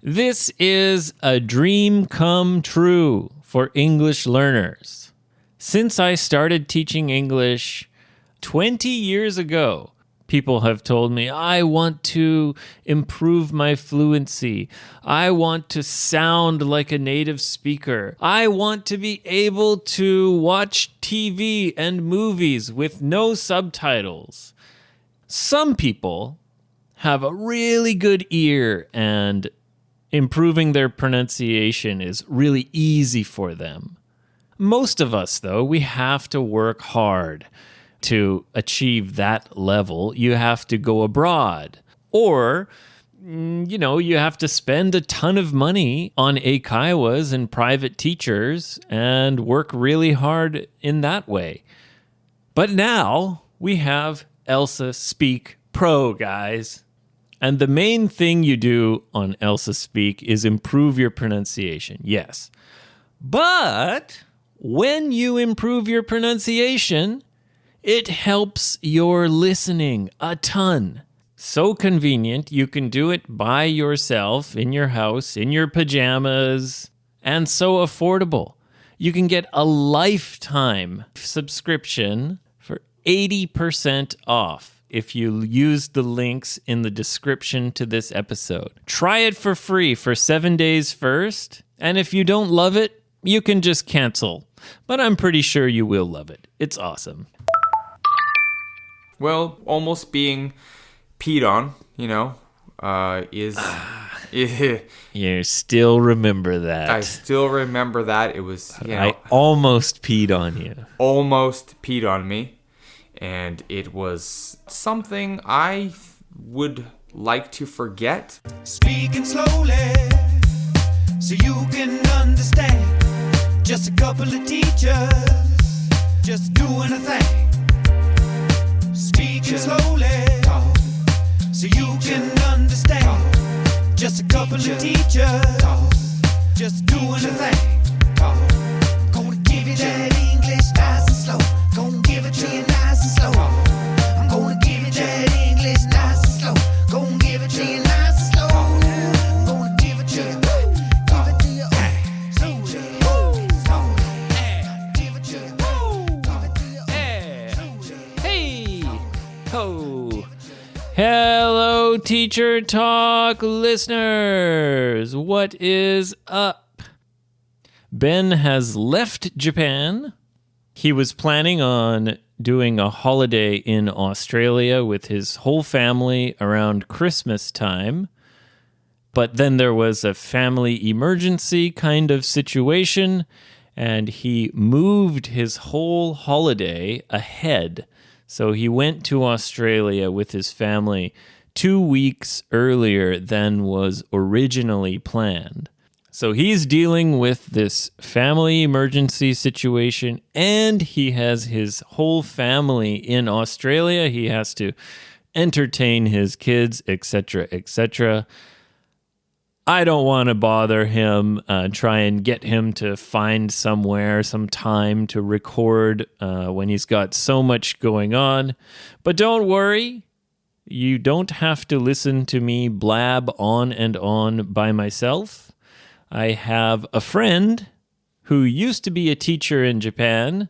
This is a dream come true for English learners. Since I started teaching English 20 years ago, people have told me, I want to improve my fluency. I want to sound like a native speaker. I want to be able to watch TV and movies with no subtitles. Some people have a really good ear and improving their pronunciation is really easy for them. Most of us, though, we have to work hard to achieve that level. You have to go abroad. Or, you have to spend a ton of money on eikaiwas and private teachers and work really hard in that way. But now we have ELSA Speak Pro, guys. And the main thing you do on ELSA Speak is improve your pronunciation, yes. But when you improve your pronunciation, it helps your listening a ton. So convenient, you can do it by yourself, in your house, in your pajamas, and so affordable. You can get a lifetime subscription for 80% off. If you use the links in the description to this episode. Try it for free for 7 days first, and if you don't love it, you can just cancel. But I'm pretty sure you will love it. It's awesome. Well, almost being peed on, is... You still remember that. I still remember that. It was, I almost peed on you. Almost peed on me. And it was something I would like to forget. Speaking slowly so you can understand. Just a couple of teachers just doing a thing. Speaking slowly so you can understand. Just a couple of teachers just doing a thing. Gonna give you that English nice and slow. Gonna give it to you nice and slow. I'm gonna give you that English nice and slow. Gonna give it to you nice and slow. I'm gonna give it to you. Give it to you. Slowly. Give it to you. Give it to you. Hey! Ho! Hello, Teacher Talk listeners! What is up? Ben has left Japan. He was planning on doing a holiday in Australia with his whole family around Christmas time. But then there was a family emergency kind of situation, and he moved his whole holiday ahead. So he went to Australia with his family 2 weeks earlier than was originally planned. So he's dealing with this family emergency situation, and he has his whole family in Australia. He has to entertain his kids, etc., etc. I don't want to bother him, try and get him to find somewhere, some time to record when he's got so much going on. But don't worry, you don't have to listen to me blab on and on by myself. I have a friend who used to be a teacher in Japan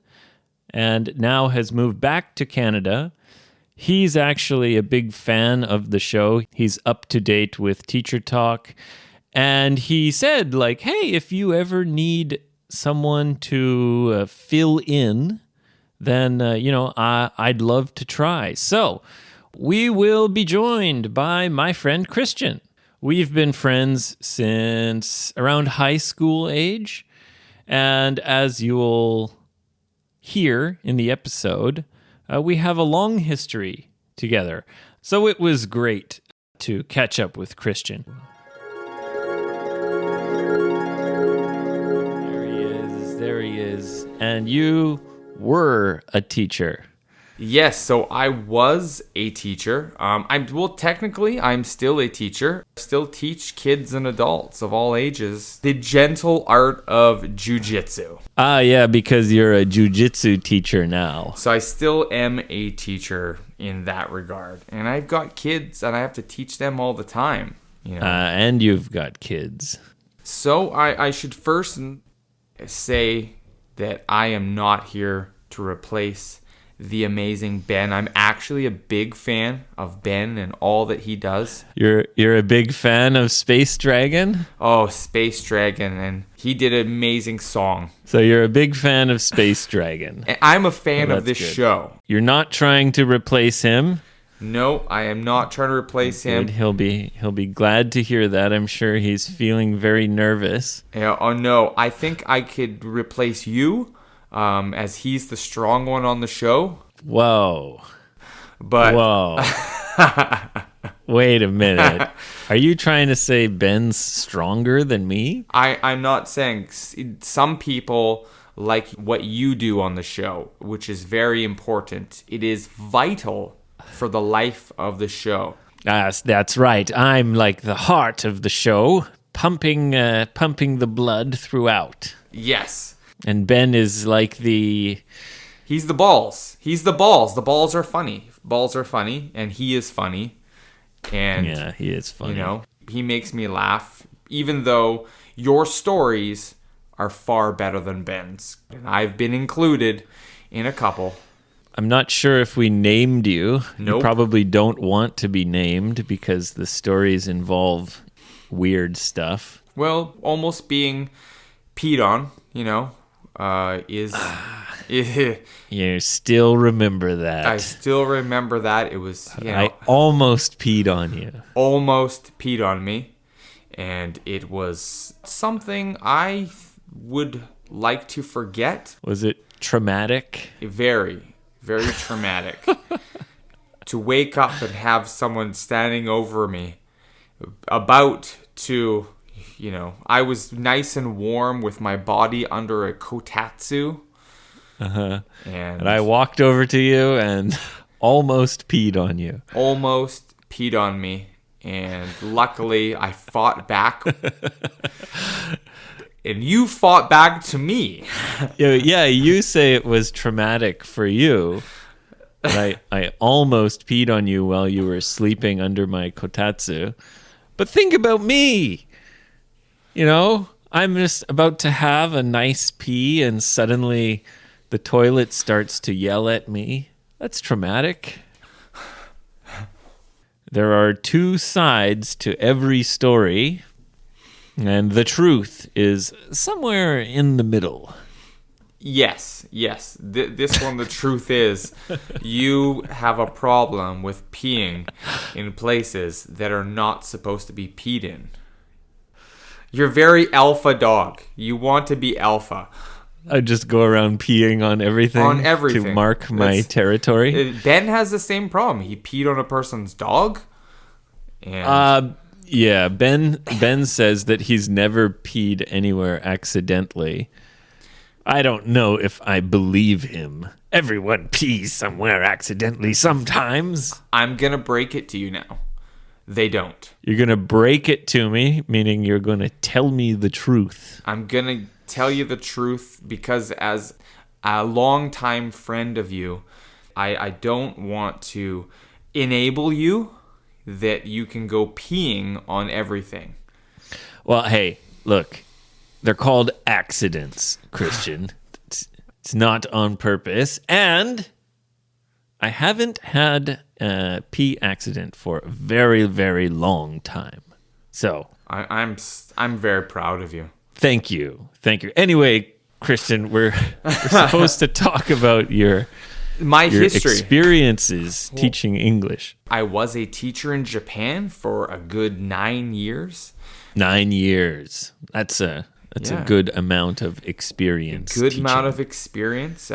and now has moved back to Canada. He's actually a big fan of the show. He's up to date with Teacher Talk. And he said, hey, if you ever need someone to fill in, then, I'd love to try. So we will be joined by my friend Christian. We've been friends since around high school age, and as you'll hear in the episode, we have a long history together. So it was great to catch up with Christian. There he is. And you were a teacher. Yes, so I was a teacher. Technically, I'm still a teacher. I still teach kids and adults of all ages the gentle art of jiu-jitsu. Ah, yeah, because you're a jiu-jitsu teacher now. So I still am a teacher in that regard. And I've got kids, and I have to teach them all the time. And you've got kids. So I should first say that I am not here to replace the amazing Ben. I'm actually a big fan of Ben and all that he does. You're a big fan of Space Dragon? Oh, Space Dragon, and he did an amazing song. So you're a big fan of Space Dragon. And I'm a fan of this good. show. You're not trying to replace him? No, I am not trying to replace him. He'll be glad to hear that. I'm sure he's feeling very nervous. Yeah, oh no, I think I could replace you, as he's the strong one on the show. Whoa. But Whoa. Wait a minute. Are you trying to say Ben's stronger than me? I'm not saying. Some people like what you do on the show, which is very important. It is vital for the life of the show. That's right. I'm like the heart of the show, pumping the blood throughout. Yes. And Ben is like the... He's the balls. He's the balls. The balls are funny. Balls are funny, and he is funny. And yeah, he is funny. He makes me laugh, even though your stories are far better than Ben's. And I've been included in a couple. I'm not sure if we named you. Nope. You probably don't want to be named because the stories involve weird stuff. Well, almost being peed on, is... You still remember that. I still remember that. It was, I almost peed on you. Almost peed on me. And it was something I would like to forget. Was it traumatic? Very, very traumatic. To wake up and have someone standing over me about to, I was nice and warm with my body under a kotatsu. Uh-huh. And I walked over to you and almost peed on you. Almost peed on me. And luckily, I fought back. And you fought back to me. Yeah, you say it was traumatic for you. But I almost peed on you while you were sleeping under my kotatsu. But think about me. I'm just about to have a nice pee and suddenly the toilet starts to yell at me. That's traumatic. There are two sides to every story, and the truth is somewhere in the middle. Yes. This one, the truth is, you have a problem with peeing in places that are not supposed to be peed in. You're very alpha dog. You want to be alpha. I just go around peeing on everything. On everything. To mark my territory. Ben has the same problem. He peed on a person's dog. And yeah, Ben says that he's never peed anywhere accidentally. I don't know if I believe him. Everyone pees somewhere accidentally sometimes. I'm going to break it to you now. They don't. You're going to break it to me, meaning you're going to tell me the truth. I'm going to tell you the truth because as a longtime friend of you, I don't want to enable you that you can go peeing on everything. Well, hey, look, they're called accidents, Christian. It's not on purpose. And I haven't had a pee accident for a very, very long time. So I'm very proud of you. Thank you. Anyway, Christian, we're supposed to talk about your history, experiences teaching English. I was a teacher in Japan for a good 9 years. 9 years. That's a good amount of experience. Amount of experience.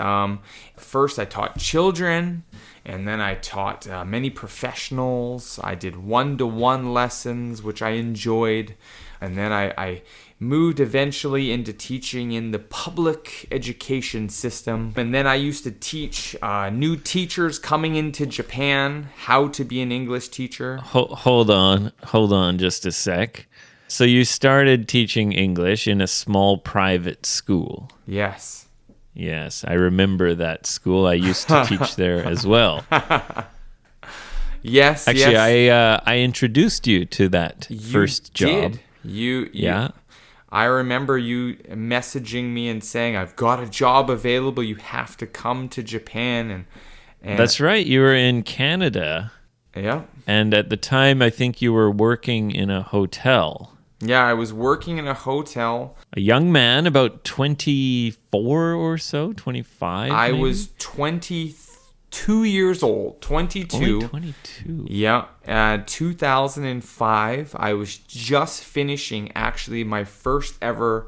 First, I taught children, and then I taught many professionals. I did one-to-one lessons, which I enjoyed, and then I moved eventually into teaching in the public education system. And then I used to teach new teachers coming into Japan how to be an English teacher. Hold on just a sec. So you started teaching English in a small private school. Yes. Yes, I remember that school. I used to teach there as well. Yes, Actually, yes. I introduced you to that first job. Did. Yeah. I remember you messaging me and saying, "I've got a job available. You have to come to Japan." And That's right. You were in Canada. yeah. And at the time, I think you were working in a hotel. Yeah, I was working in a hotel. A young man, about 24 or so, 25 I maybe? was 22 years old. 22. Only 22. Yeah, 2005. I was just finishing actually my first ever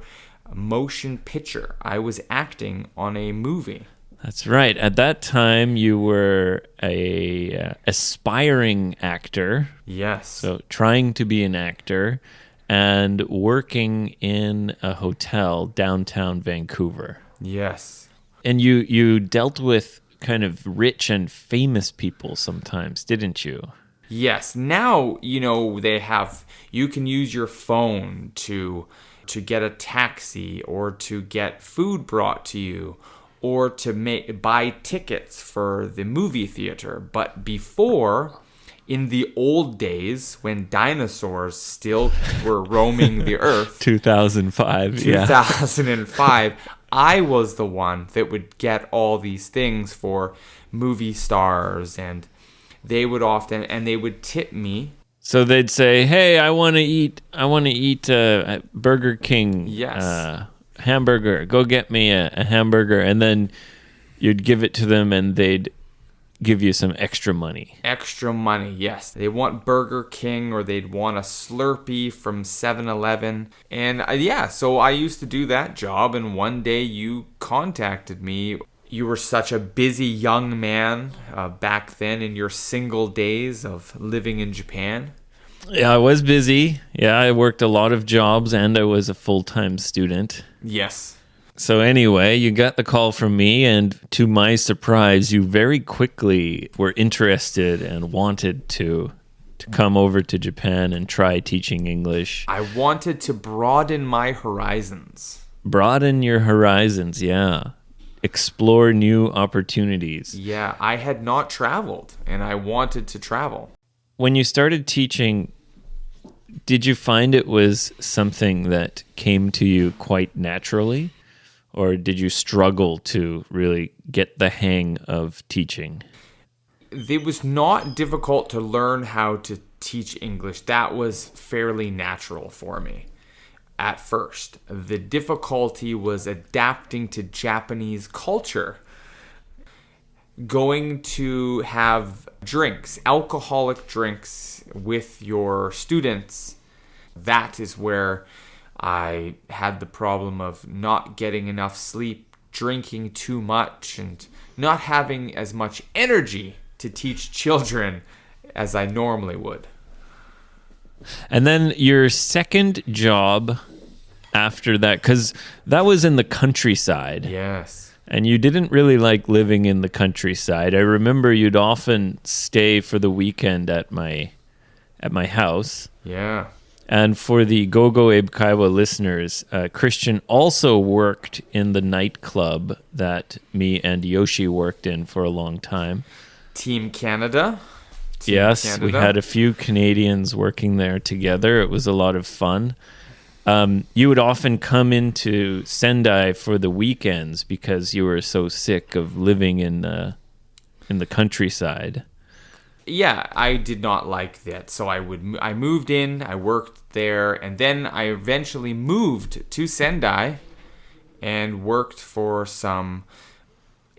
motion picture. I was acting on a movie. That's right. At that time, you were a aspiring actor, Yes. so trying to be an actor, and working in a hotel downtown Vancouver. Yes. And you dealt with kind of rich and famous people sometimes, didn't you? Yes. Now, you can use your phone to get a taxi or to get food brought to you or to buy tickets for the movie theater. But before, in the old days when dinosaurs still were roaming the earth, 2005, 2005, I was the one that would get all these things for movie stars, and they would tip me. So they'd say, "Hey, I want to eat Burger King Yes. hamburger. Go get me a hamburger." And then you'd give it to them and they'd give you some extra money. Extra money, yes. They want Burger King or they'd want a Slurpee from 7-Eleven. And so I used to do that job, and one day you contacted me. You were such a busy young man back then in your single days of living in Japan. Yeah, I was busy. Yeah, I worked a lot of jobs and I was a full-time student. Yes. So anyway, you got the call from me, and to my surprise, you very quickly were interested and wanted to come over to Japan and try teaching English. I wanted to broaden my horizons. Broaden your horizons, yeah. Explore new opportunities. Yeah, I had not traveled, and I wanted to travel. When you started teaching, did you find it was something that came to you quite naturally? Or did you struggle to really get the hang of teaching? It was not difficult to learn how to teach English. That was fairly natural for me at first. The difficulty was adapting to Japanese culture. Going to have drinks, alcoholic drinks with your students, that is where I had the problem of not getting enough sleep, drinking too much, and not having as much energy to teach children as I normally would. And then your second job after that, because that was in the countryside. Yes. And you didn't really like living in the countryside. I remember you'd often stay for the weekend at my house. Yeah. And for the Gogo Abe Kaiwa listeners, Christian also worked in the nightclub that me and Yoshi worked in for a long time. Team Canada. Yes, we had a few Canadians working there together. It was a lot of fun. You would often come into Sendai for the weekends because you were so sick of living in the countryside. Yeah, I did not like that. So I moved in, I worked there, and then I eventually moved to Sendai and worked for some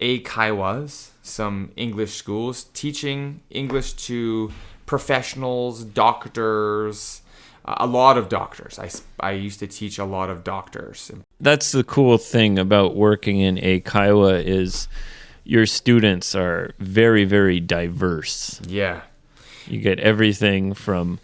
eikaiwas, some English schools, teaching English to professionals, doctors, a lot of doctors. I used to teach a lot of doctors. That's the cool thing about working in eikaiwa is your students are very, very diverse. Yeah. You get everything from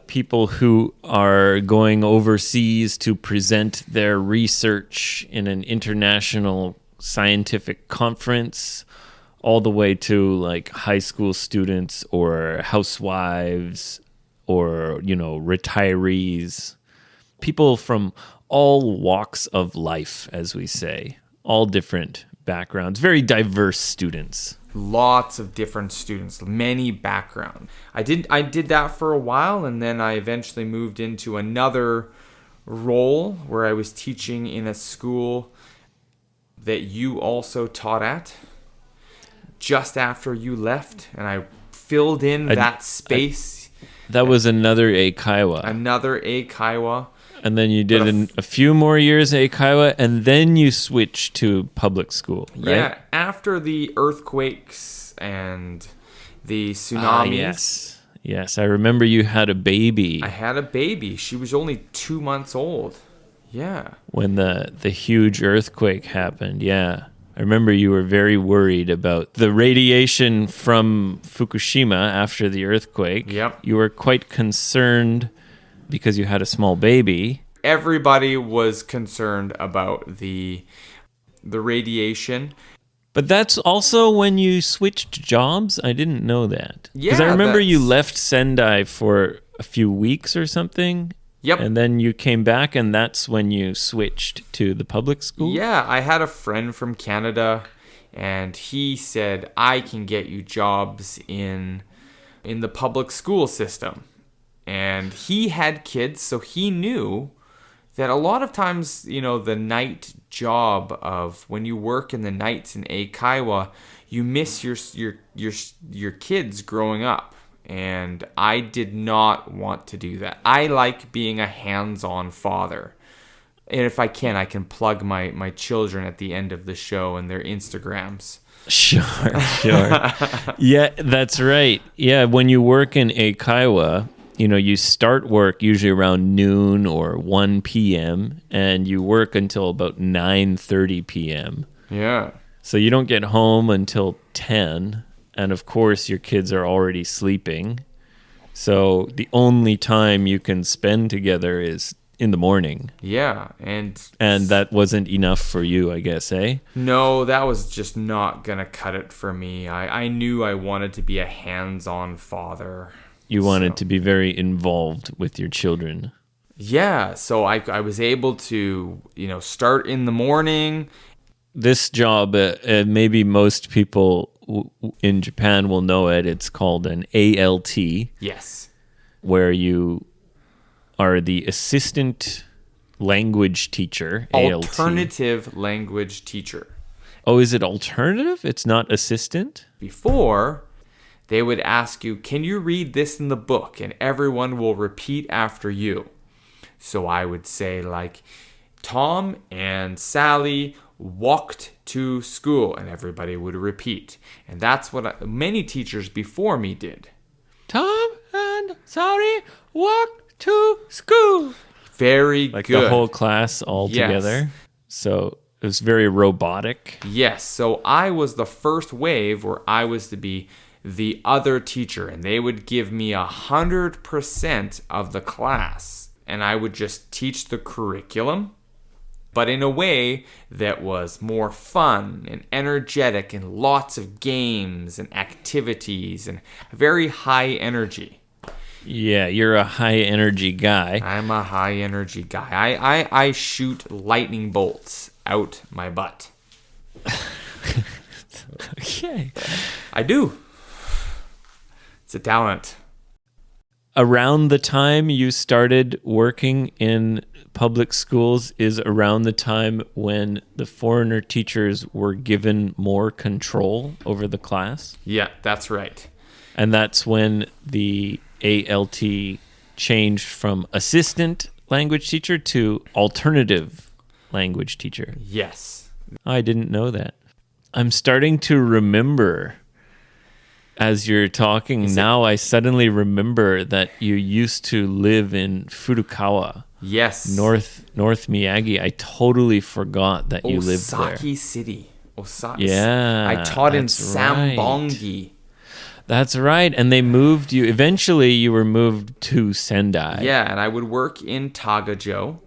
people who are going overseas to present their research in an international scientific conference, all the way to like high school students or housewives or, retirees. People from all walks of life, as we say, all different backgrounds, very diverse students. Lots of different students, many background. I did that for a while, and then I eventually moved into another role where I was teaching in a school that you also taught at just after you left, and I filled in that space. That was another Eikaiwa. Another Eikaiwa. And then you did a few more years at Eikaiwa, and then you switched to public school, right? Yeah, after the earthquakes and the tsunamis. Yes, I remember you had a baby. I had a baby. She was only 2 months old. Yeah. When the huge earthquake happened, yeah. I remember you were very worried about the radiation from Fukushima after the earthquake. Yep. You were quite concerned because you had a small baby. Everybody was concerned about the radiation. But that's also when you switched jobs? I didn't know that. Yeah. Because I remember you left Sendai for a few weeks or something. Yep. And then you came back, and that's when you switched to the public school? Yeah, I had a friend from Canada, and he said, I can get you jobs in the public school system. And he had kids, so he knew that a lot of times, the night job of when you work in the nights in Eikaiwa, you miss your kids growing up. And I did not want to do that. I like being a hands-on father. And if I can plug my children at the end of the show and their Instagrams. Sure. Yeah, that's right. Yeah, when you work in Eikaiwa, you start work usually around noon or 1 p.m. and you work until about 9:30 p.m. Yeah. So you don't get home until 10, and of course your kids are already sleeping. So the only time you can spend together is in the morning. Yeah, and that wasn't enough for you, I guess, eh? No, that was just not gonna cut it for me. I knew I wanted to be a hands-on father. You wanted to be very involved with your children. Yeah, so I was able to, start in the morning. This job, maybe most people in Japan will know it. It's called an ALT. Yes. Where you are the assistant language teacher, Alternative language teacher. Oh, is it alternative? It's not assistant? Before, they would ask you, can you read this in the book? And everyone will repeat after you. So I would say, like, Tom and Sally walked to school, and everybody would repeat. And that's what many teachers before me did. Tom and Sally walked to school. Very like good. The whole class all together. So it was very robotic. Yes. So I was the first wave where I was to be the other teacher, and they would give me 100% of the class, and I would just teach the curriculum, but in a way that was more fun and energetic and lots of games and activities and very high energy. Yeah, you're a high energy guy. I'm a high energy guy. I shoot lightning bolts out my butt. Okay. I do. It's a talent. Around the time you started working in public schools is around the time when the foreigner teachers were given more control over the class. Yeah, that's right. And that's when the ALT changed from assistant language teacher to alternative language teacher. Yes. I didn't know that. I'm starting to remember as you're talking now. I suddenly remember that you used to live in Furukawa. Yes. North Miyagi. I totally forgot that you lived there. Osaki City. Osaki. Yeah. I taught in right. Sambongi. That's right. And they moved you. Eventually, you were moved to Sendai. Yeah, and I would work in Tagajo.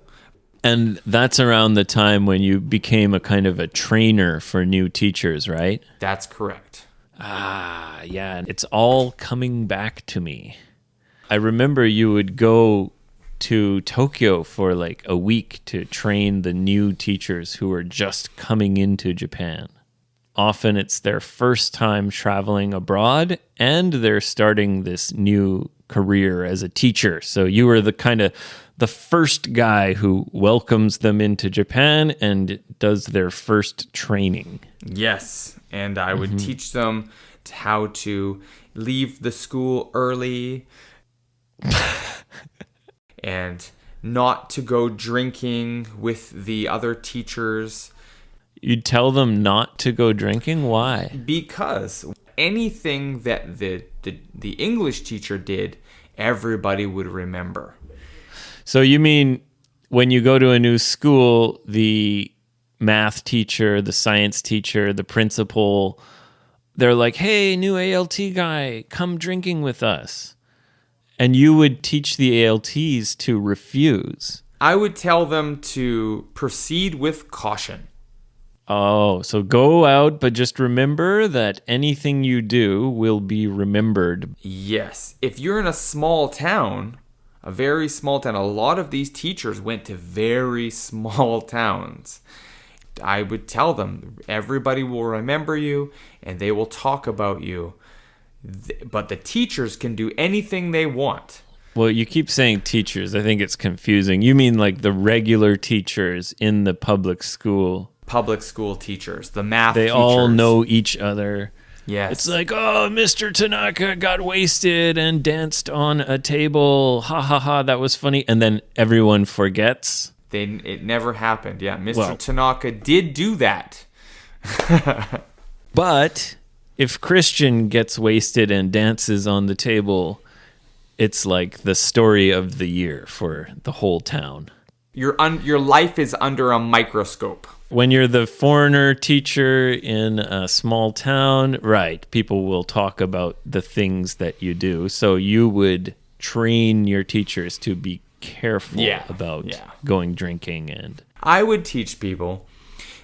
And that's around the time when you became a kind of a trainer for new teachers, right? That's correct. Ah, yeah. It's all coming back to me. I remember you would go to Tokyo for like a week to train the new teachers who were just coming into Japan. often it's their first time traveling abroad and they're starting this new career as a teacher. So you were the first guy who welcomes them into Japan and does their first training. Yes, and I would teach them how to leave the school early and not to go drinking with the other teachers. You'd tell them not to go drinking? Why? Because anything that the English teacher did, everybody would remember. So you mean when you go to a new school, the math teacher, the science teacher, the principal, they're like, hey, new ALT guy, come drinking with us. And you would teach the ALTs to refuse. I would tell them to proceed with caution. Oh, so go out, but just remember that anything you do will be remembered. Yes. If you're in a small town, a very small town, a lot of these teachers went to very small towns. I would tell them, everybody will remember you and they will talk about you. But the teachers can do anything they want. Well, you keep saying teachers. I think it's confusing. You mean like the regular teachers in the public school? Public school teachers, the math They teachers. all know each other. Yes. It's like, oh, Mr. Tanaka got wasted and danced on a table. Ha ha ha, that was funny. And then everyone forgets. It never happened. Yeah, Mr. Well. Tanaka did do that. But if Christian gets wasted and dances on the table, it's like the story of the year for the whole town. Your life is under a microscope. When you're the foreigner teacher in a small town, right, people will talk about the things that you do. So you would train your teachers to be careful about going drinking. And I would teach people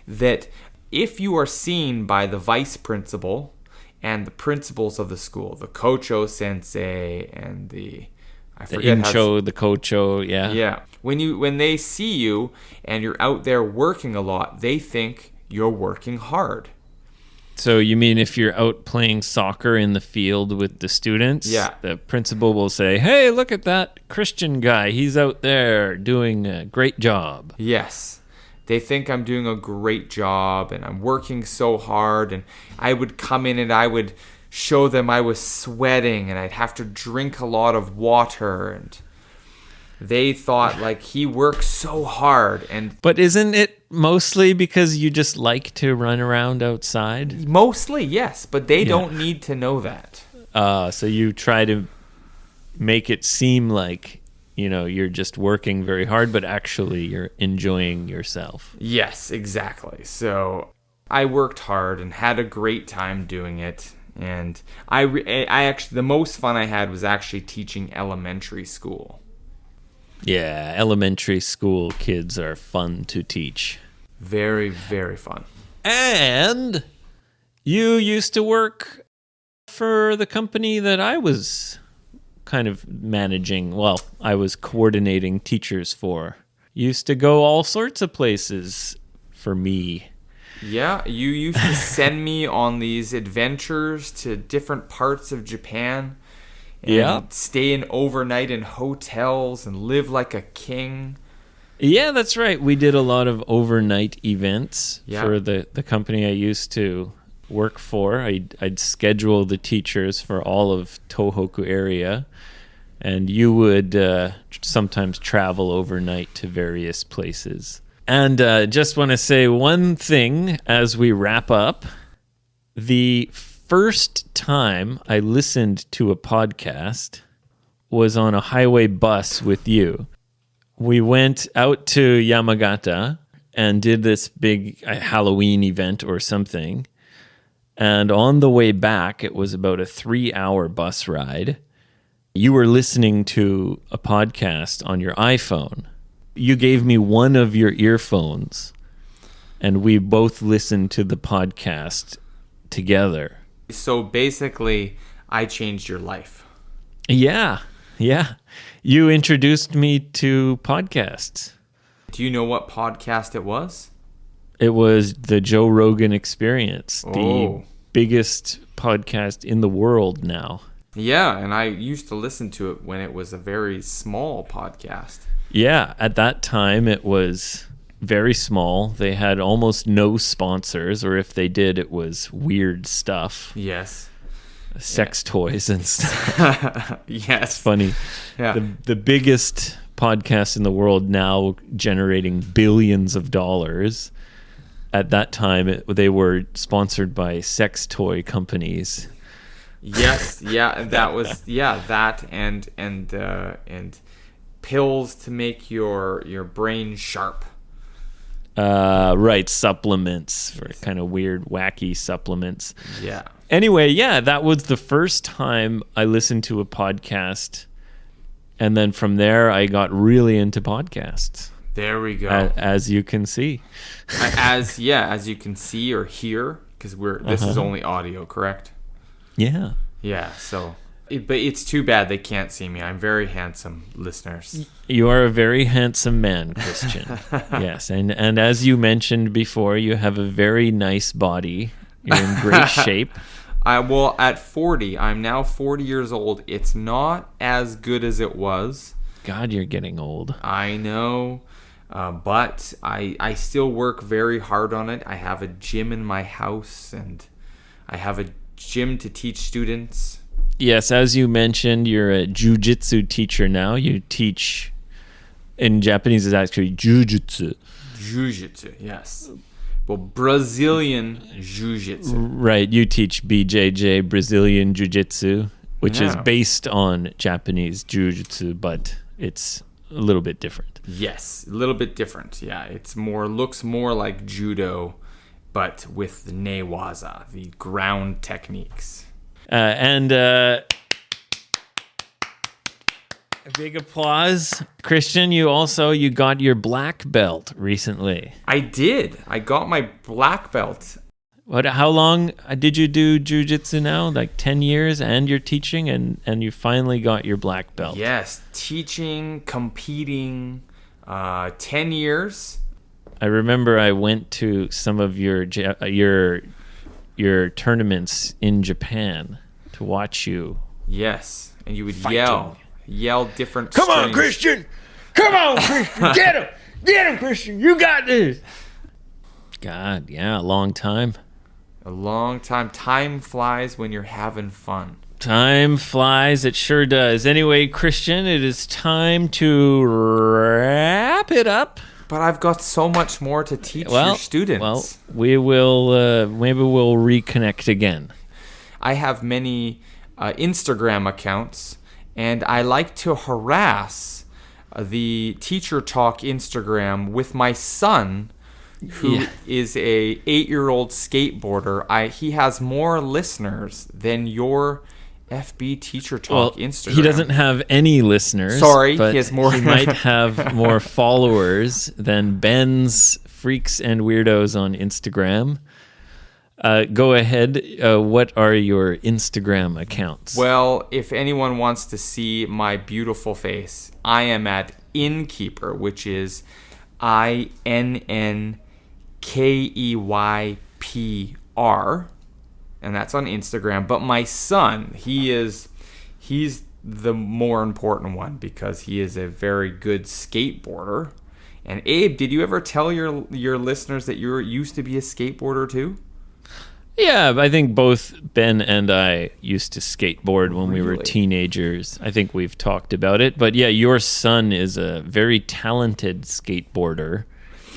that if you are seen by the vice principal and the principals of the school, the Kocho sensei and the Incho, the Kocho, yeah. Yeah. When they see you and you're out there working a lot, they think you're working hard. So you mean if you're out playing soccer in the field with the students, the principal will say, hey, look at that Christian guy. He's out there doing a great job. Yes. They think I'm doing a great job and I'm working so hard. And I would come in and I would show them I was sweating and I'd have to drink a lot of water. And they thought like he works so hard. But isn't it mostly because you just like to run around outside? Mostly, yes. But they don't need to know that. So you try to make it seem like, you're just working very hard, but actually you're enjoying yourself. Yes, exactly. So I worked hard and had a great time doing it. And I actually, the most fun I had was actually teaching elementary school. Yeah, elementary school kids are fun to teach. Very, very fun. And you used to work for the company that I was kind of managing. Well, I was coordinating teachers for. Used to go all sorts of places for me. Yeah, you used to send me on these adventures to different parts of Japan. And stay in overnight in hotels and live like a king. Yeah, that's right. We did a lot of overnight events for the company I used to work for. I'd schedule the teachers for all of Tohoku area, and you would sometimes travel overnight to various places. And just want to say one thing as we wrap up. The first time I listened to a podcast was on a highway bus with you. We went out to Yamagata and did this big Halloween event or something. And on the way back, it was about a 3-hour bus ride. You were listening to a podcast on your iPhone. You gave me one of your earphones, and we both listened to the podcast together. So basically, I changed your life. Yeah. You introduced me to podcasts. Do you know what podcast it was? It was the Joe Rogan Experience, Oh. the biggest podcast in the world now. Yeah, and I used to listen to it when it was a very small podcast. Yeah, at that time it was very small. They had almost no sponsors, or if they did, it was weird stuff, Yes. sex toys and stuff. Yes. Funny. Yeah. The biggest podcast in the world now generating billions of dollars. At that time, they were sponsored by sex toy companies. Yes, yeah, that was that and pills to make your brain sharp. Right, supplements for kind of weird, wacky supplements. Yeah. Anyway, yeah, that was the first time I listened to a podcast, and then from there I got really into podcasts. There we go. As you can see. As you can see or hear, because this is only audio, correct? Yeah. Yeah. So, but it's too bad they can't see me. I'm very handsome, listeners. You are a very handsome man, Christian. Yes, and as you mentioned before, you have a very nice body. You're in great shape. At 40, I'm now 40 years old. It's not as good as it was. God, you're getting old. I know. But I still work very hard on it. I have a gym in my house, and I have a gym to teach students. Yes, as you mentioned, you're a jiu-jitsu teacher now. You teach, in Japanese, it's actually jiu-jitsu. Jiu-jitsu, yes. Well, Brazilian jiu-jitsu. Right, you teach BJJ, Brazilian jiu-jitsu, which is Yeah. based on Japanese jiu-jitsu, but it's a little bit different. Yes, a little bit different. Yeah, looks more like judo, but with the newaza, the ground techniques. And a big applause. Christian, you got your black belt recently. I did. I got my black belt. How long did you do jiu-jitsu now? Like 10 years, and you're teaching, and you finally got your black belt. Yes, teaching, competing, 10 years. I remember I went to some of your tournaments in Japan to watch you. Yes, and you would Fighting. yell different Come on, strings. Christian! Come on, Christian! Get him, Christian! You got this! God, yeah, a long time. A long time. Time flies when you're having fun. Time flies, it sure does. Anyway, Christian, it is time to wrap it up. But I've got so much more to teach your students. Well, we will, maybe we'll reconnect again. I have many Instagram accounts, and I like to harass the Teacher Talk Instagram with my son, who is a 8-year-old skateboarder. He has more listeners than your FB Teacher Talk Instagram. He doesn't have any listeners. Sorry, but he has more. He might have more followers than Ben's Freaks and Weirdos on Instagram. Go ahead. What are your Instagram accounts? Well, if anyone wants to see my beautiful face, I am at Innkeeper, which is INNKEYPR, and that's on Instagram. But my son, he's the more important one because he is a very good skateboarder. And Abe, did you ever tell your listeners that you used to be a skateboarder too? Yeah, I think both Ben and I used to skateboard when we were Really? teenagers. I think we've talked about it. But yeah, your son is a very talented skateboarder.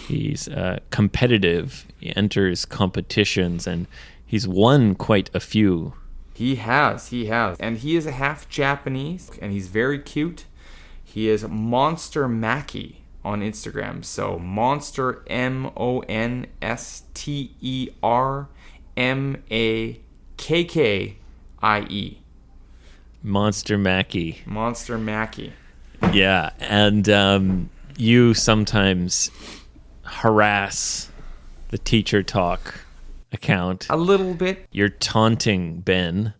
He's competitive. He enters competitions, and he's won quite a few. He has. And he is half Japanese, and he's very cute. He is Monster Mackie on Instagram. So Monster, MonsterMakkie. Monster Mackie. Monster Mackie. Yeah, and you sometimes harass the Teacher Talk account. A little bit. You're taunting Ben.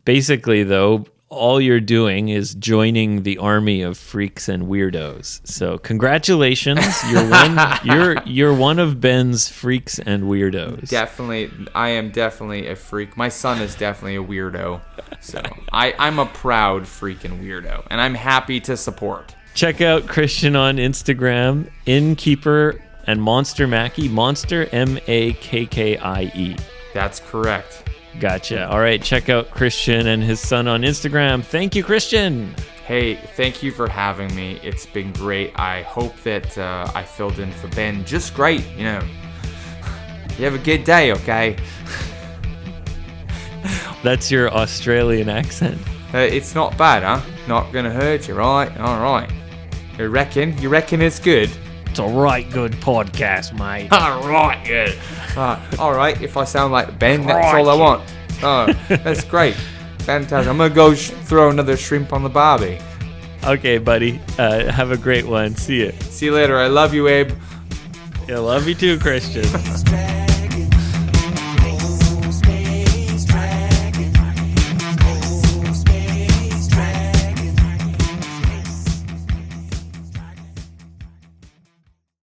Basically, though, all you're doing is joining the army of freaks and weirdos. So congratulations, you're one of Ben's freaks and weirdos. Definitely, I am definitely a freak. My son is definitely a weirdo. So I'm a proud freak and weirdo, and I'm happy to support. Check out Christian on Instagram, Innkeeper and Monster Mackie, Monster Makkie. That's correct. Gotcha. All right, check out Christian and his son on Instagram. Thank you, Christian. Hey, thank you for having me. It's been great. I hope that I filled in for Ben just great. You know, you have a good day, okay? That's your Australian accent. It's not bad, huh? Not gonna hurt you, right? All right. You reckon? You reckon it's good? It's a right good podcast, mate. All right, good. All right, if I sound like Ben, that's all I want. Oh, that's great. Fantastic. I'm going to go throw another shrimp on the barbie. Okay, buddy. Have a great one. See ya. See you later. I love you, Abe. I love you too, Christian.